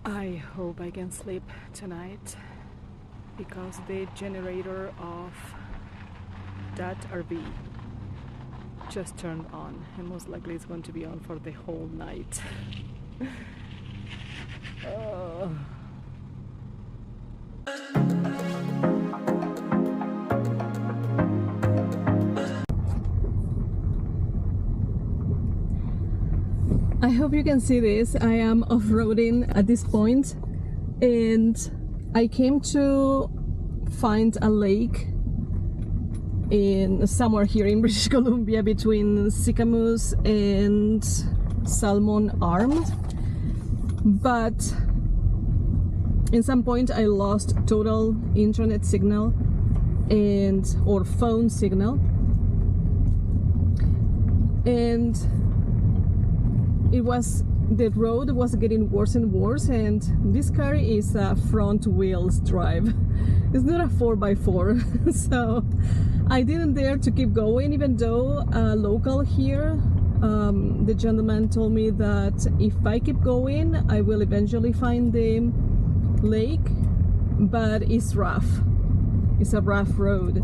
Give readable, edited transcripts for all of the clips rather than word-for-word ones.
I hope I can sleep tonight because the generator of that RV just turned on and most likely it's going to be on for the whole night. Oh. I hope you can see this. I am off-roading at this point and I came to find a lake in somewhere here in British Columbia between Sicamous and Salmon Arm, but in some point I lost total internet signal or phone signal, and the road was getting worse and worse, and this car is a front wheels drive. It's not a 4x4 so I didn't dare to keep going, even though local here, the gentleman told me that if I keep going I will eventually find the lake, but it's rough. It's a rough road,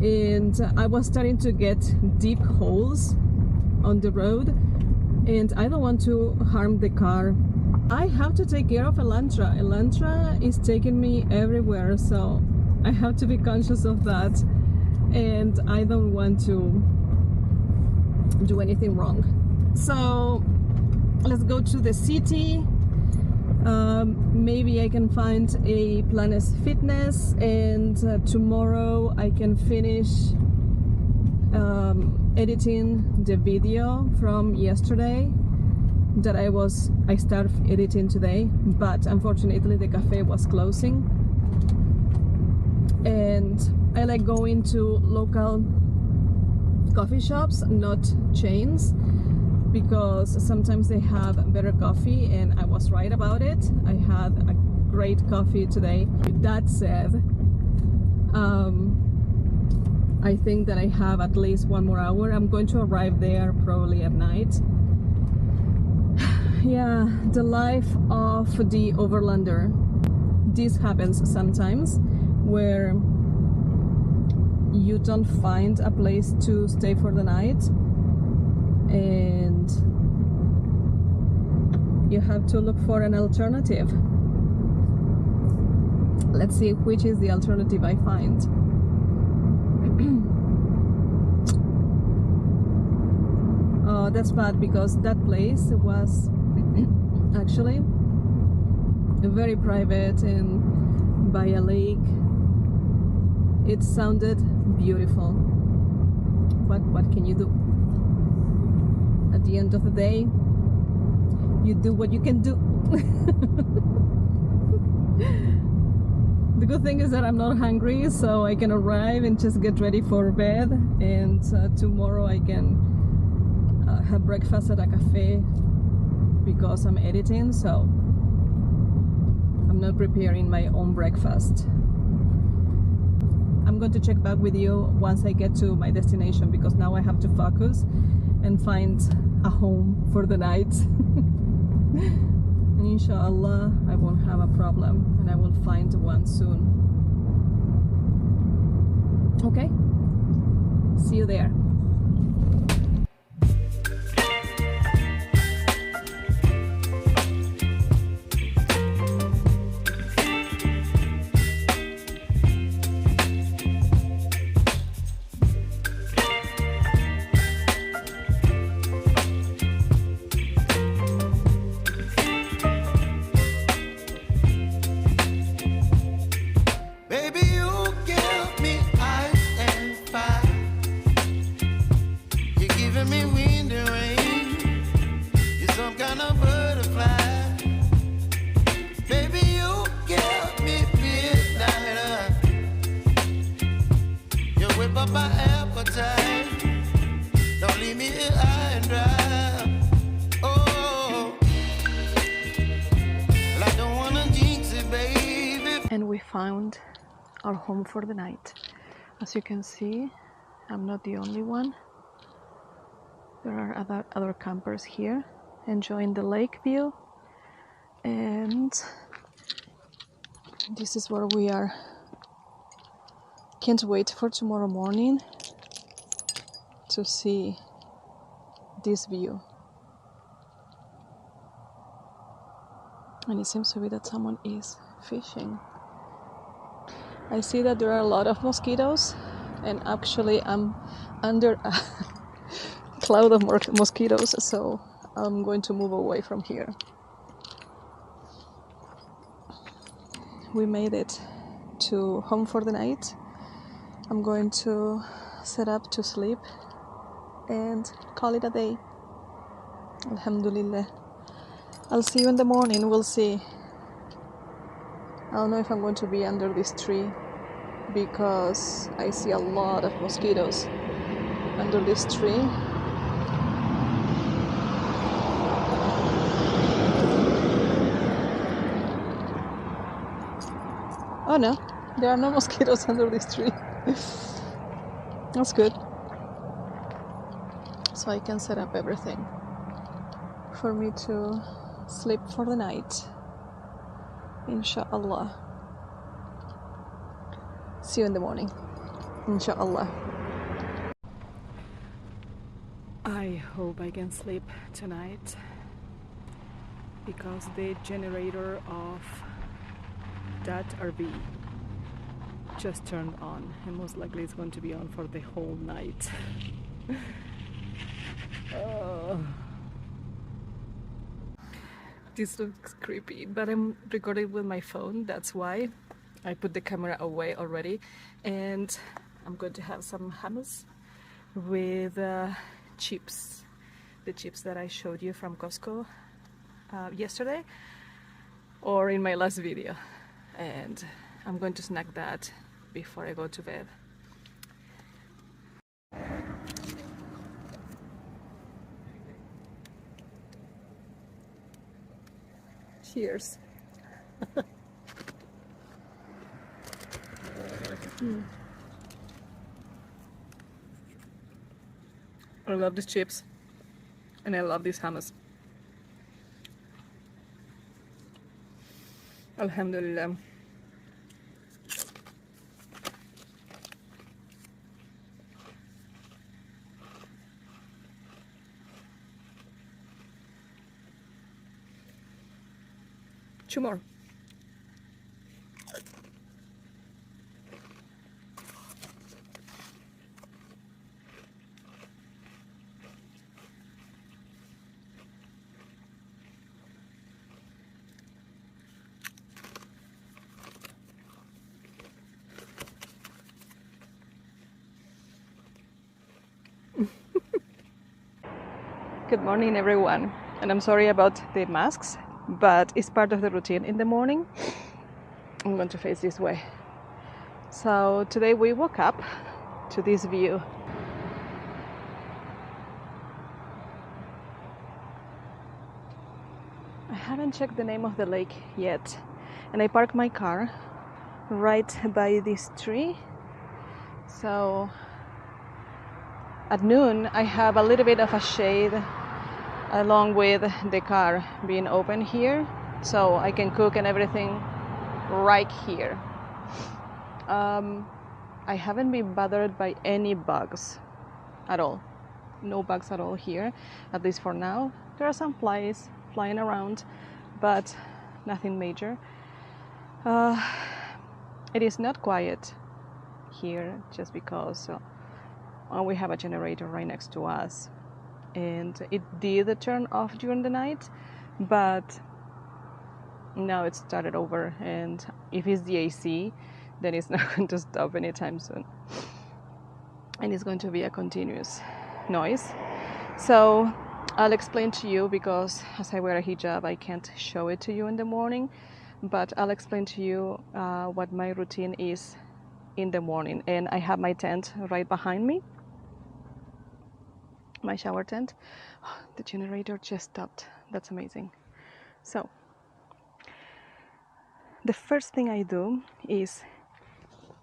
and I was starting to get deep holes on the road, and I don't want to harm the car. I have to take care of Elantra. Elantra is taking me everywhere, so I have to be conscious of that, and I don't want to do anything wrong. So let's go to the city. Maybe I can find a Planet Fitness, and tomorrow I can finish editing the video from yesterday that I started editing today, but unfortunately the cafe was closing. And I like going to local coffee shops, not chains, because sometimes they have better coffee, and I was right about it. I had a great coffee today. With that said, I think that I have at least 1 more hour. I'm going to arrive there probably at night. Yeah, the life of the overlander. This happens sometimes where you don't find a place to stay for the night and you have to look for an alternative. Let's see which is the alternative I find. Oh, that's bad, because that place was actually very private and by a lake. It sounded beautiful, but what can you do? At the end of the day, you do what you can do. The good thing is that I'm not hungry, so I can arrive and just get ready for bed, and tomorrow I can have breakfast at a cafe because I'm editing, so I'm not preparing my own breakfast. I'm going to check back with you once I get to my destination, because now I have to focus and find a home for the night. And inshallah I won't have a problem, and I will find one soon. Okay, see you there. And we found our home for the night. As you can see, I'm not the only one. There are other campers here enjoying the lake view. And this is where we are. Can't wait for tomorrow morning to see this view. And it seems to be that someone is fishing. I see that there are a lot of mosquitoes, and actually I'm under a cloud of mosquitoes, so I'm going to move away from here. We made it to home for the night. I'm going to set up to sleep and call it a day. Alhamdulillah. I'll see you in the morning. We'll see. I don't know if I'm going to be under this tree because I see a lot of mosquitoes under this tree. Oh no, there are no mosquitoes under this tree. That's good. So I can set up everything for me to sleep for the night. Inshallah. See you in the morning. Inshallah. I hope I can sleep tonight because the generator of that RV just turned on and most likely it's going to be on for the whole night. This looks creepy, but I'm recording with my phone, that's why I put the camera away already. And I'm going to have some hummus with chips, the chips that I showed you from Costco yesterday or in my last video, and I'm going to snack that before I go to bed. Cheers. I love these chips and I love these hummus. Alhamdulillah. Two more. Good morning everyone, and I'm sorry about the masks, but it's part of the routine in the morning. I'm going to face this way. So today we woke up to this view. I haven't checked the name of the lake yet, and I parked my car right by this tree. So at noon I have a little bit of a shade along with the car being open here, so I can cook and everything right here. I haven't been bothered by any bugs at all. No bugs at all here, at least for now. There are some flies flying around, but nothing major. It is not quiet here just because we have a generator right next to us, and it did turn off during the night, but now it started over, and if it's the AC, then it's not going to stop anytime soon, and it's going to be a continuous noise. So I'll explain to you, because as I wear a hijab I can't show it to you in the morning, but I'll explain to you what my routine is in the morning. And I have my tent right behind me, my shower tent. The generator just stopped. That's amazing. So the first thing I do is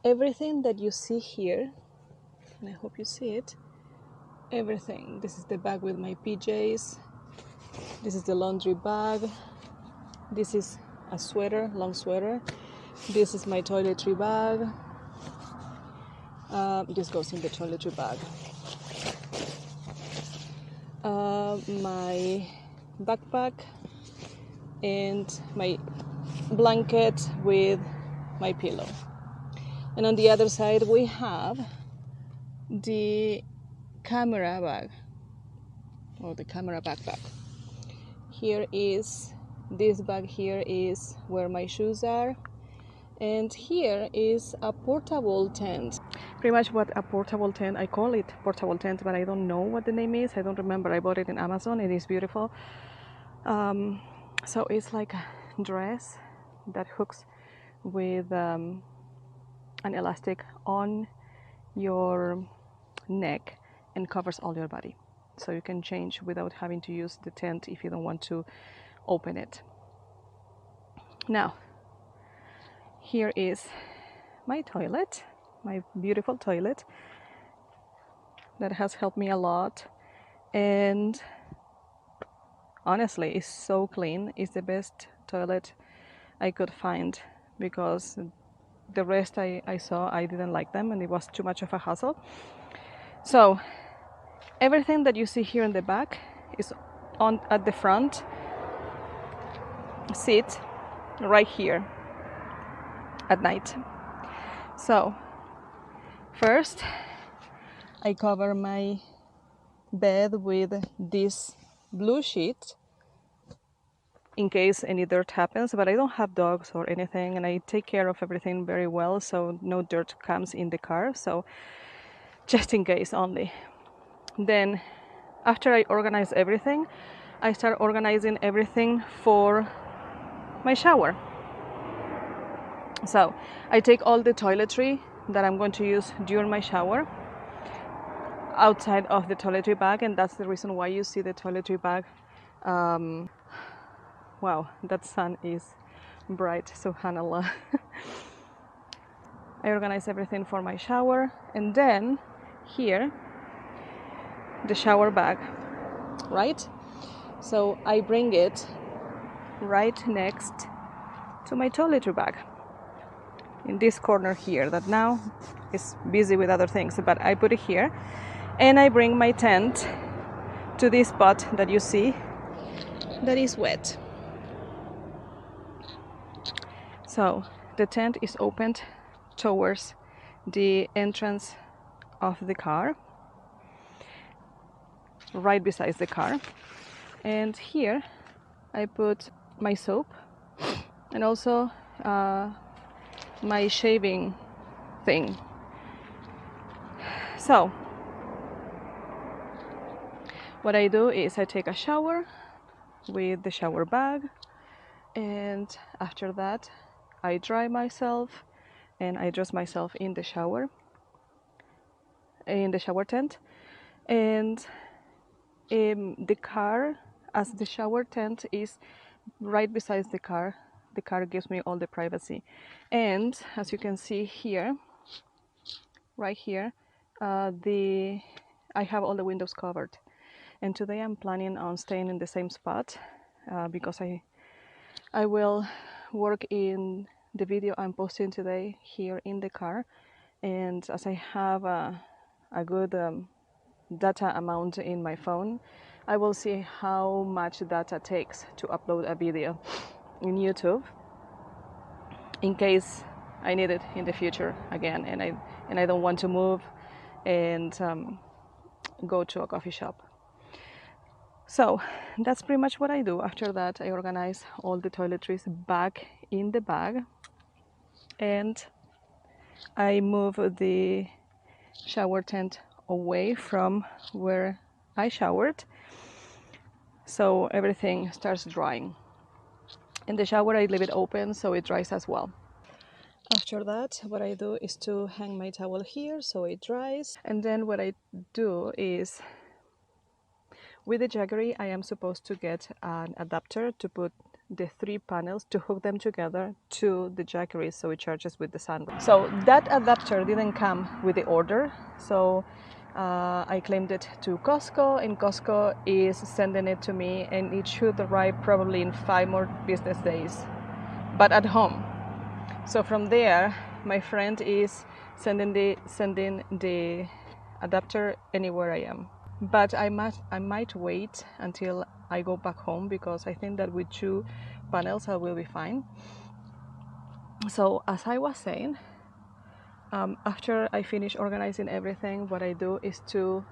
everything that you see here, and I hope you see it, everything. This is the bag with my PJs, this is the laundry bag, This is a sweater, long sweater. This is my toiletry bag. This goes in the toiletry bag. My backpack and my blanket with my pillow. And on the other side we have the camera bag, or the camera backpack. Here is, this bag here is where my shoes are, and here is a portable tent. Pretty much what a portable tent, I call it portable tent, but I don't know what the name is. I don't remember. I bought it in Amazon. It is beautiful. So it's like a dress that hooks with an elastic on your neck and covers all your body, so you can change without having to use the tent if you don't want to open it. Now, here is my toilet, my beautiful toilet that has helped me a lot, and honestly it's so clean. It's the best toilet I could find, because the rest I saw, I didn't like them and it was too much of a hassle. So everything that you see here in the back is on at the front seat right here at night. So first I cover my bed with this blue sheet in case any dirt happens, but I don't have dogs or anything, and I take care of everything very well, so no dirt comes in the car, so just in case only. Then after I organize everything, I start organizing everything for my shower. So I take all the toiletry that I'm going to use during my shower outside of the toiletry bag, and that's the reason why you see the toiletry bag. Wow, that sun is bright, subhanallah. I organize everything for my shower, and then here the shower bag, right? So I bring it right next to my toiletry bag in this corner here that now is busy with other things, but I put it here, and I bring my tent to this spot that you see that is wet. So the tent is opened towards the entrance of the car, right beside the car, and here I put my soap and also my shaving thing. So what I do is I take a shower with the shower bag, and after that I dry myself and I dress myself in the shower tent. And the car, as the shower tent is right beside the car gives me all the privacy. And as you can see here, right here, I have all the windows covered. And today I'm planning on staying in the same spot because I will work in the video I'm posting today here in the car, and as I have a good data amount in my phone, I will see how much data takes to upload a video in YouTube in case I need it in the future again, and I don't want to move and go to a coffee shop. So that's pretty much what I do. After that, I organize all the toiletries back in the bag, and I move the shower tent away from where I showered, so everything starts drying. In the shower, I leave it open so it dries as well. After that, what I do is to hang my towel here so it dries, and then what I do is, with the Jaggery, I am supposed to get an adapter to put the 3 panels, to hook them together to the Jaggery so it charges with the sun. So that adapter didn't come with the order, so I claimed it to Costco, and Costco is sending it to me, and it should arrive probably in 5 more business days, but at home. So from there, my friend is sending the adapter anywhere I am. But I might wait until I go back home, because I think that with 2 panels I will be fine. So as I was saying, after I finish organizing everything, what I do is to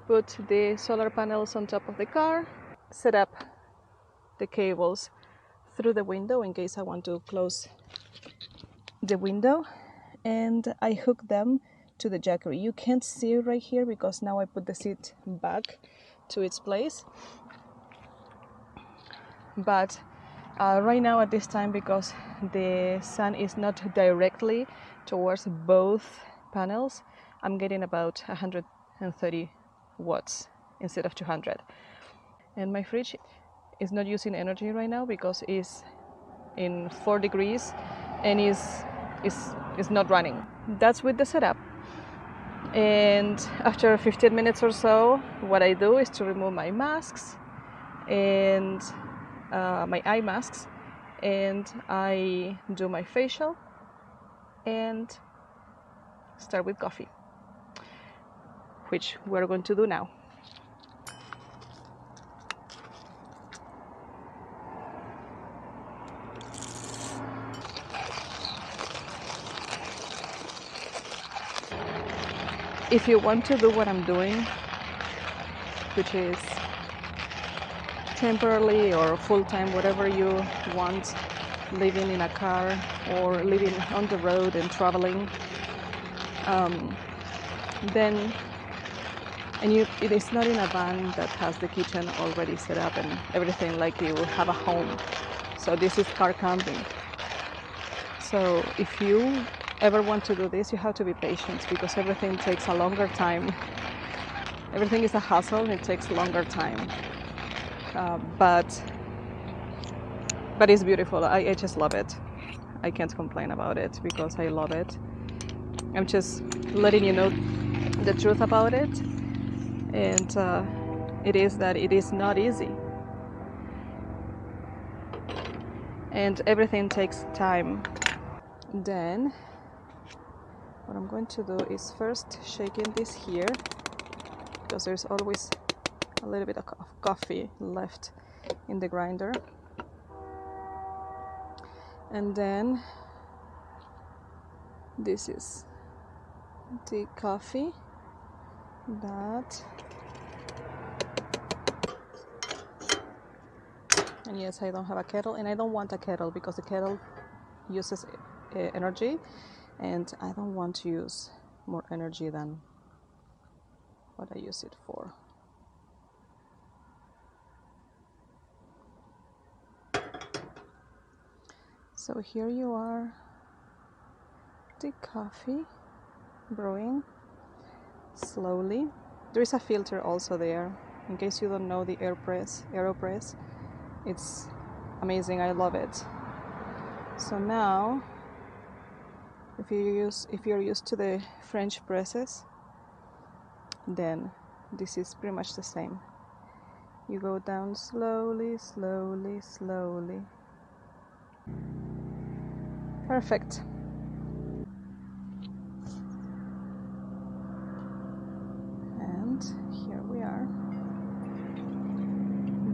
put the solar panels on top of the car, set up the cables through the window in case I want to close the window, and I hook them to the jackery. You can't see it right here because now I put the seat back to its place, but right now at this time, because the sun is not directly towards both panels, I'm getting about 130 watts instead of 200. And my fridge is not using energy right now because it's in 4 degrees and is not running. That's with the setup. And after 15 minutes or so, what I do is to remove my masks and my eye masks, and I do my facial and start with coffee, which we're going to do now. If you want to do what I'm doing, which is temporarily or full-time, whatever you want, living in a car or living on the road and traveling, then, and it is not in a van that has the kitchen already set up and everything like you have a home. So this is car camping. So if you ever want to do this, you have to be patient because everything takes a longer time. Everything is a hassle and it takes longer time. But it's beautiful. I just love it. I can't complain about it because I love it. I'm just letting you know the truth about it, and it is that it is not easy, and everything takes time. Then what I'm going to do is first shaking this here, because there's always a little bit of coffee left in the grinder. And then this is the coffee that, and yes, I don't have a kettle, and I don't want a kettle because the kettle uses energy, and I don't want to use more energy than what I use it for. So here you are, the coffee brewing slowly. There is a filter also there, in case you don't know, the AeroPress. It's amazing, I love it. So now, if you're used to the French presses, then this is pretty much the same. You go down slowly, slowly, slowly. Perfect. And here we are.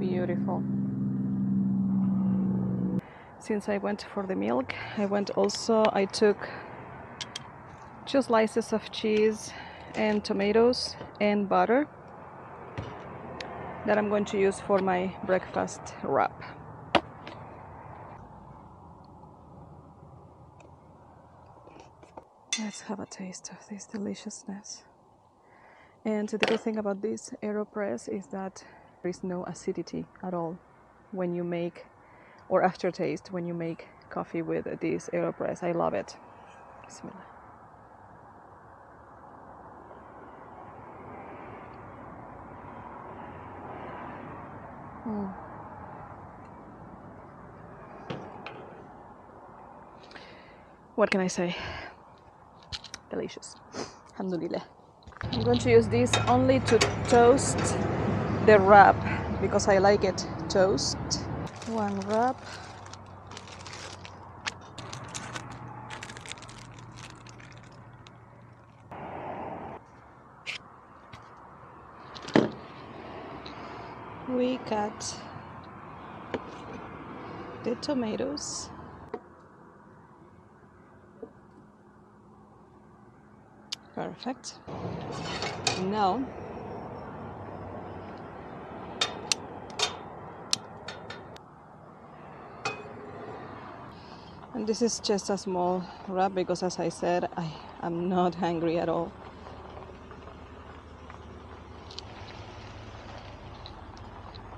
Beautiful. Since I went for the milk, I took 2 slices of cheese and tomatoes and butter that I'm going to use for my breakfast wrap. Let's have a taste of this deliciousness. And the good thing about this AeroPress is that there is no acidity at all when you make, or aftertaste when you make coffee with this AeroPress. I love it. Bismillah. What can I say? Delicious. Alhamdulillah. I'm going to use this only to toast the wrap because I like it toast. One wrap. We cut the tomatoes. Perfect. Now and this is just a small wrap because, as I said, I am not hungry at all.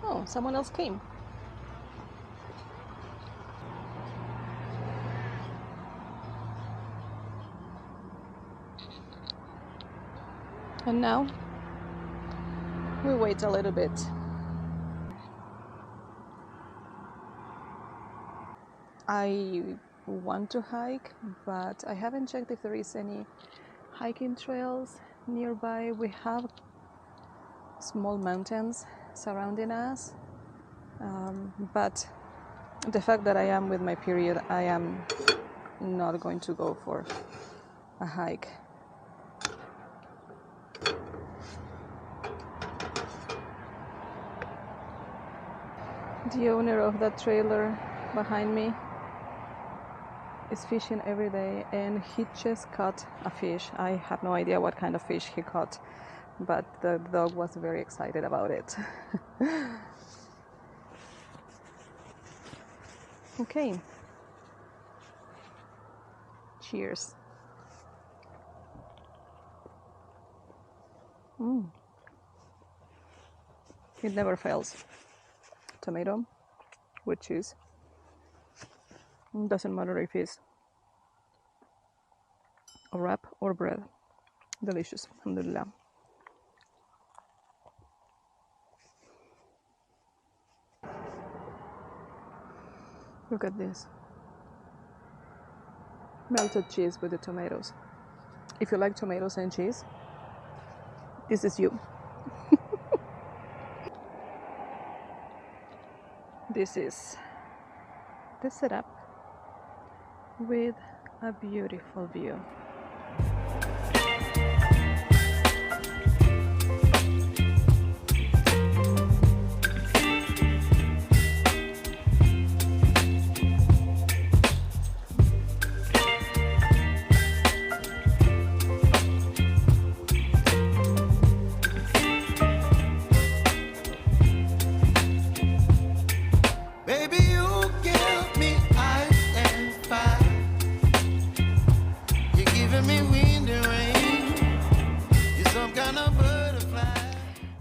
Oh, someone else came. And now we wait a little bit. I want to hike, but I haven't checked if there is any hiking trails nearby. We have small mountains surrounding us, but the fact that I am with my period, I am not going to go for a hike. The owner of that trailer behind me is fishing every day, and he just caught a fish. I have no idea what kind of fish he caught, but the dog was very excited about it. Okay. Cheers. It never fails. Tomato with cheese. Doesn't matter if it's a wrap or bread. Delicious, alhamdulillah. Look at this. Melted cheese with the tomatoes. If you like tomatoes and cheese, this is you. This is the setup with a beautiful view.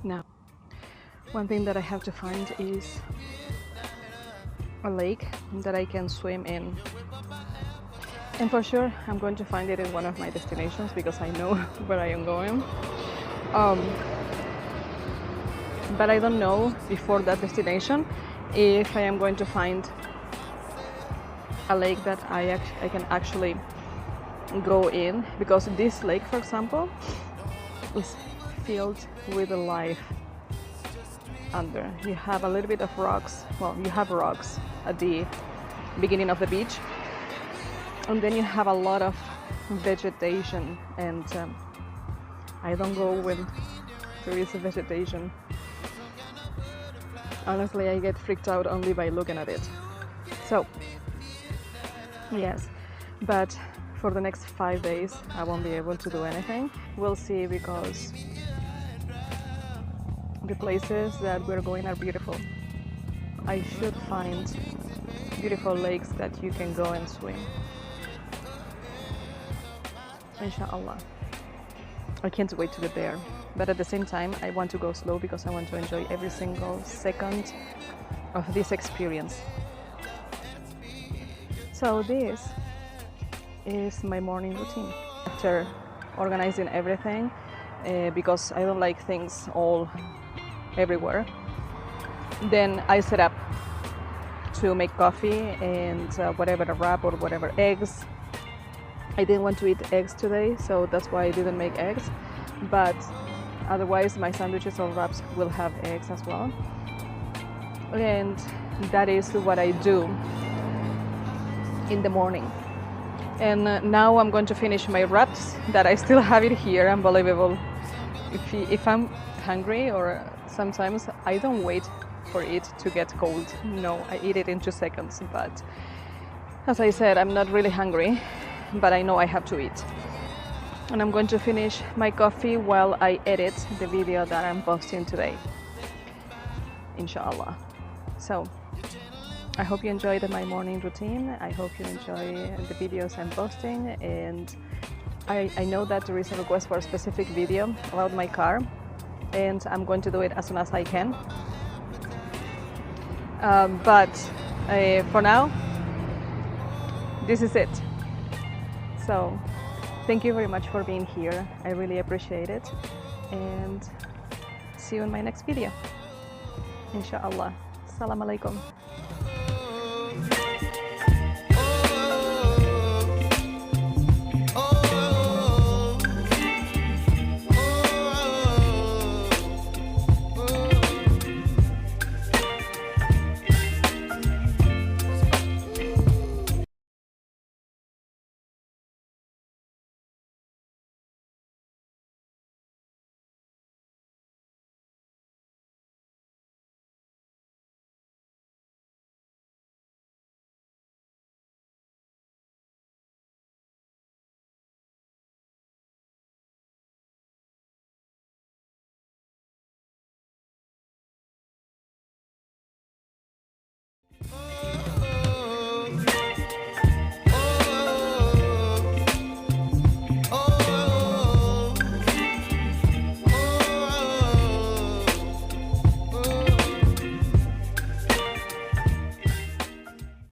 Now, one thing that I have to find is a lake that I can swim in. And for sure, I'm going to find it in one of my destinations because I know where I am going. But I don't know before that destination if I am going to find a lake that I can actually go in, because this lake, for example, is filled with life under. You have a little bit of rocks. Well, you have rocks at the beginning of the beach, and then you have a lot of vegetation, and I don't go when there is vegetation. Honestly, I get freaked out only by looking at it. So yes, but for the next 5 days I won't be able to do anything. We'll see, because the places that we're going are beautiful. I should find beautiful lakes that you can go and swim. Inshallah. I can't wait to get there. But at the same time, I want to go slow because I want to enjoy every single second of this experience. So this is my morning routine. After organizing everything, because I don't like things all everywhere, then I set up to make coffee and whatever, a wrap or whatever, eggs. I didn't want to eat eggs today, so that's why I didn't make eggs. but otherwise my sandwiches or wraps will have eggs as well. And that is what I do in the morning. And now I'm going to finish my wraps that I still have it here. Unbelievable. If I'm hungry, or sometimes I don't wait for it to get cold. No, I eat it in 2 seconds. But as I said, I'm not really hungry, but I know I have to eat. And I'm going to finish my coffee while I edit the video that I'm posting today, inshallah. So I hope you enjoyed my morning routine. I hope you enjoy the videos I'm posting, and I know that there is a request for a specific video about my car, and I'm going to do it as soon as I can. But for now, this is it. So thank you very much for being here. I really appreciate it, and see you in my next video, inshallah. Assalamu alaikum.